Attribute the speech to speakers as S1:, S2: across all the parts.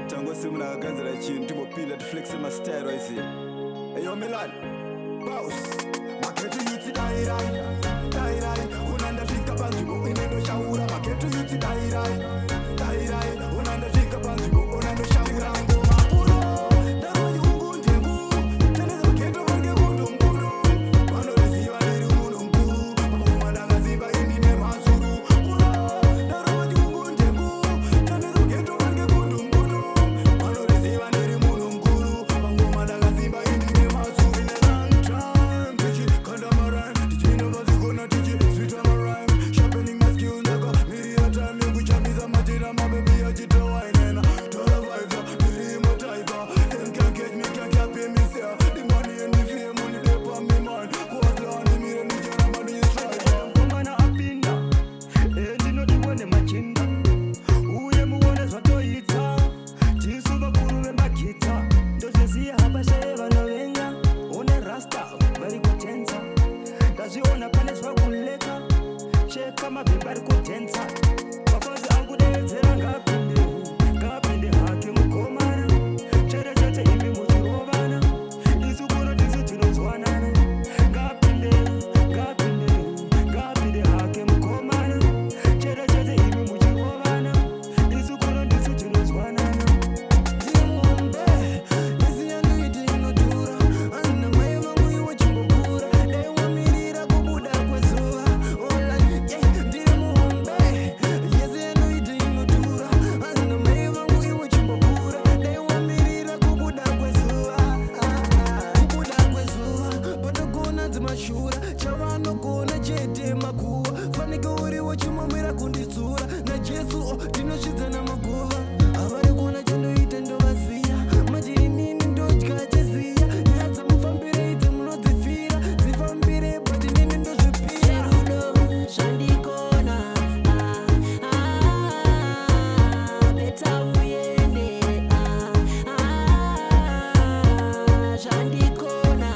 S1: Tango simu na ganzira chini Tumo pila tu flex my style right here. Hey yo Milan Boss Maketu yuti dairai Dairai Unanda fika banjibu inendo shaura Maketu yuti dairai Dairai Unanda fika banjibu unendo shaura Ngoma puro Daro yungu njengu Teneza maketu wange kundu mkuru Mano reziva niri munu mkuru Mama danga zimba indine mazuru Puro Daro yungu njengu Teneza maketu wange kundu mkuru Mano reziva niri munu mkuru Mama danga zimba indine mazuru In a long time Tichi kanda maran Tichi namazi kuna tichi Sweet on my rhyme Sharpening my skills Naka miri ya time Yugu chabiza majira Mababy ya jita wainena Tora vibes Miri mo taifa Them can't catch me Can't pay me sir The money and the fame Money they on me man Cause Lord Ni mire ni jana Mani is try
S2: Komana apinda Ndino diwone machinda Uye muone zwatoita Jinsu bakuru makita Ndozezi hapa sheva no venga One rasta bari kutenza Ndaziona pane swakuleka Cheka mabibari kutenza Mafazi angu dezera ngapinde Ngapinde hake mukomana Chere chete imi muchirovana Isukuro tisu tinozwanana Ngapinde, ngapinde, ngapinde hake mukomana Chere chete imi muchirovana Isukuro tisu tinozwanana
S1: Jimombe Nisi yandu iti inotura Anna mayo mangu iwa chimbokura Dewa mirira kubuda kwezuwa Ola yeah Jimombe Yesi yandu iti inotura Anna mayo mangu iwa chimbokura Dewa mirira kubuda kwezuwa Kubuda kwezuwa Bado kona zimashura Chavano kona chete makuwa Fanike uri wachimamira kunditsura Na Jesu tinoshidza na maguva Avari kuona chindoita ndovasiya Majiri nini ndochikacheziya Nyatsa mufambire idzi munodzifira Dzifambire bati nini ndozvipira
S3: Rudo, Shandikona, beta uyende, Shandikona,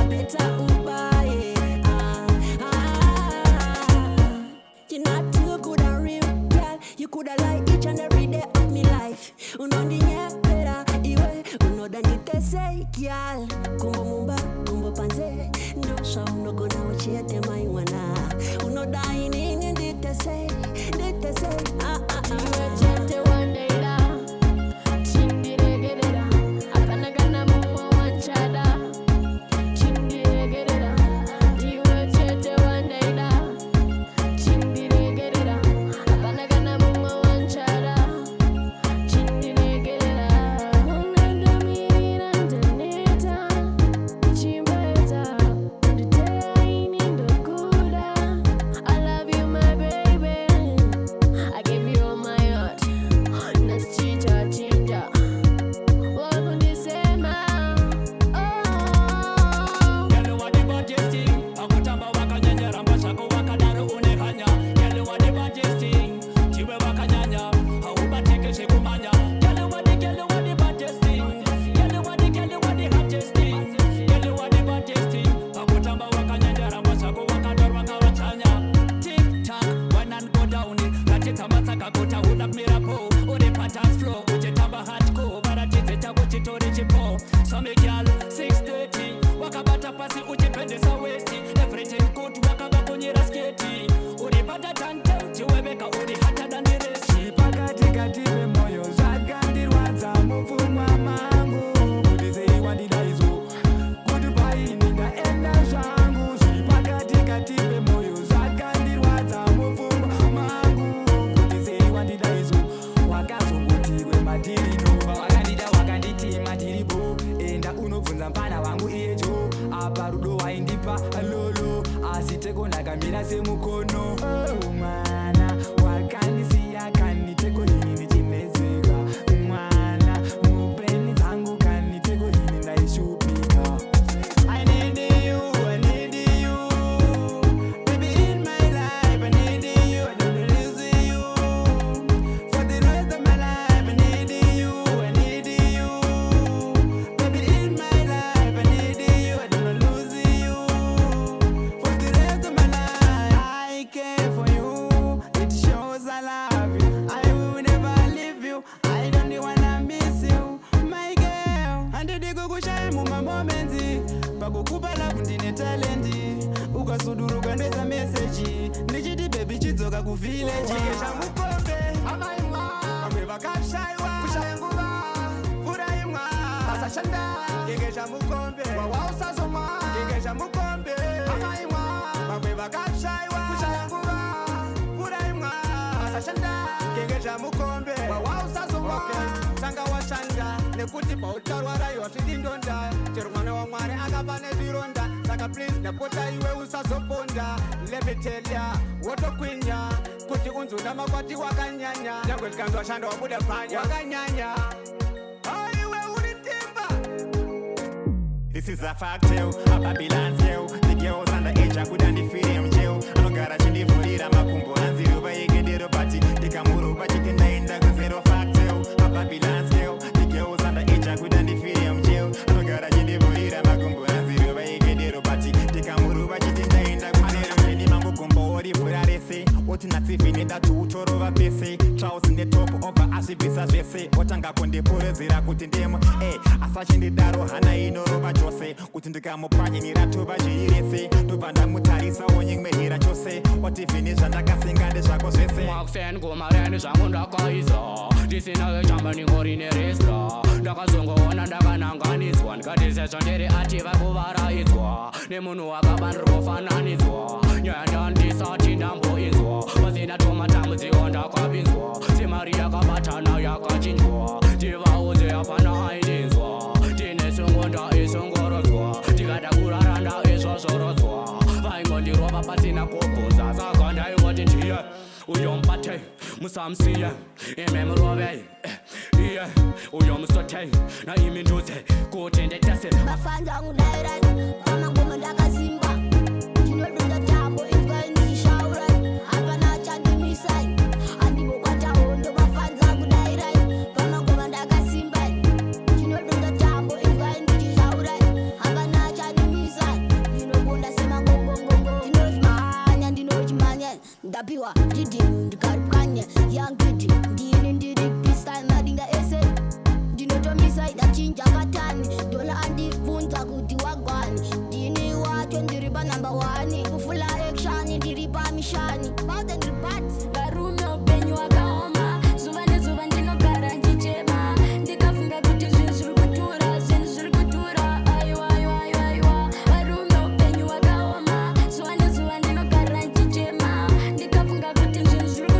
S3: beta ubaye, you're not too good and real, girl. You coulda like each and every day of me life. Unondinye pera iwe, unodandite say, girl. Kumbo mumba, kumbo panze, ndosha unogona uchiete maingwana. Unodai nini ndite say,
S4: Iwe chete wandeira, chindiregerera, akanagana mumwe wanchada, chindiregerera. Iwe chete wandeira, chindiregerera, akanagana mumwe wanchada, chindiregerera. Unandamirira ndaneta, chimbeta, nditeya ini ndokuda. I love you my baby, I give you all my heart. Nasichicha chinja, wakundisema, oh.
S2: Yale wadi bajesting Akutamba wakanyanya Rambashako wakadaru unekanya Yale wadi bajesting Tiwe wakanyanya Haubatike shekumanya Yale wadi bajesting Yale wadi hajesting Yale wadi bajesting Akutamba wakanyanya Rambashako wakadaru wakawachanya Tick tack When and go down Ratita mataka kota Unak mirapo Ode patas flow Ujetamba hardcore Baratite chago chitori chipo Some girl 630 Wakabata pasi uchipendesa westi Everything good wakabakonyera sketi Uripata tante chiwebeka uri hata dandiresi Pakati moyo zvakandirwadza mupfungwa mangu Kuti sei wandidaizo Kuti paini ndaenda zvangu Zvipakati moyo zvakandirwadza mupfungwa mangu Kuti sei wandidaizo
S1: ndakazoka kuvillage ikesha mukombe amaimwa vamwe vakashaiwa kushaya nguva vuraimwa asashanda ikesha mukombe wawausazomwa ikesha mukombe amaimwa vamwe vakashaiwa kushaya nguva vuraimwa asashanda ikesha mukombe wawausazomwa sanga washanda nekuti pautarwaraiwa zvidindonda chero mwana wamwari akava nezvironda saka please ndapota iwe usazoponda levetelia wotokwinya kuti unzunda makwati wakanyanya nyangwe tikanzwa shanda wabuda panya wakanyanya aiwe uri timba.
S5: This is a fact tale, a Babylon tale. The girls underage I couldn't defeat them jail. I don't got a chindi for it, I'm a kumbo and zero by a party. The Kamuru but you can name that zero fact tale, a Babylon tale. The girls underage I couldn't defeat them jail. I don't got a chindi for it, I'm a kumbo and zero by a party. The Kamuru but you can name that mambo kumbo ori furarese. What not if in that two chorova pese. Charles in the top of a ashibisa jesse. What anga konde pore zira kutindemo. Eh, asashindi daro hana inoroba jose. Kutindika mopanye ni ratu bajirese. Tubanda mutarisa onyeng mehira jose. What if in janda kasingande shako jese.
S2: Maxen gomarene jamunda kaiza. Disina jamani ngorine restra. Daka zongo ona daka nanganizwa. Nkadise chandere ativa kuvara izwa. Nemunu wakabanro fananizwa. Nyanda ndisa chindambo izwa. Mazina tomatamu zionda kabinzwa. Simaria kabatana yakachinjwa. Jiva uze apana aidinzwa. Tine sungonda isungorozwa. Tikada kuraranda isozorozwa. Vaingondiroba pasina kukunza. Sakanda iwoti ndiye uyompate musamsiye imemurove iye uyomsote na iminduze kuti ndetese
S4: Mafanza ngudairani pamangoma ndakazimba ndinodunda tambo ingaindishaurani hapana chandimisai andibokwata hondo mafanza ngudairani pamangoma ndakasimba ndinodunda tambo ingaindishaurani hapana chandimisai ndinobonda semangongongongo ndinozimanya ndinochimanya ndapiwa ndidi ndikarukanya yangidi ndini ndiri pistime madinga ese ndinotomisa idachinja patani ndona andibvunza kuti wagwani ndini wacho ndiri panumber 1 kufula action ndiri pamishani pauta ndiri pat varume upenyu wakaoma zuva nezuva ndinogara ndichema ndikafunga kuti zvinhu zviri kutura zvinhu zviri kutura aiwa varume upenyu wakaoma zuva nezuva ndinogara ndichema ndikafunga kuti zvinhu zviri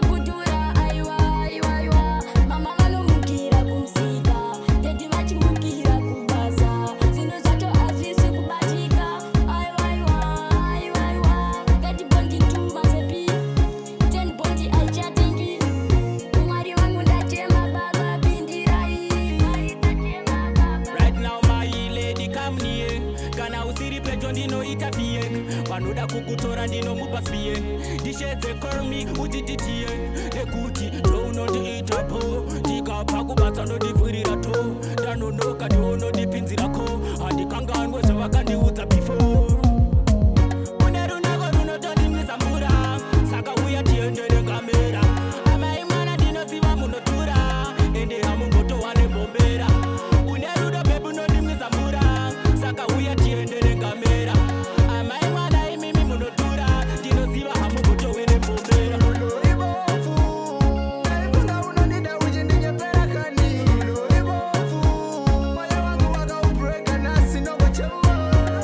S4: kutura aiwa mama vanomukira kumsika ndeti vachimukira kubaza zvinhu zvacho hazvisi kubatika aiwa ngati bondi tuma sepi 10 bondi aichatengi umwari wangu ndatema baba bindirai
S2: Right now my lady come near. Kana usiri pecho ndinoita fie. Vanoda kukutora ndinomupa fie. Dishedze call me utititie. Nekuti ndounotiita po. Tikapa kubatsa ndodivhurira to. Ndanonoka ndonodipinzirako. Handikanganwe zvavakandiudza before. Une runako runotondimwisa mvura. Saka uya tiendere kamera. Amai mwana ndinoziva munotura. Ende hamungotowane mbombera. Une rudo bebu nondimwisa mvura. Saka uya tiendere kamera. Amai mwana imimi munotura. Ndinoziva hamungotowene mbombera.
S1: Moyo wangu wakaubreka nasi nogochema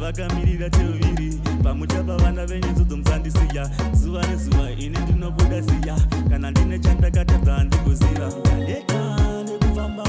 S6: vakamirira teviri pamuchapa vana venyu dzodzo musandisiya zuva nezuva ini ndinobuda siya kana ndine chandakatadza ndikuziva ndadeka nekufamba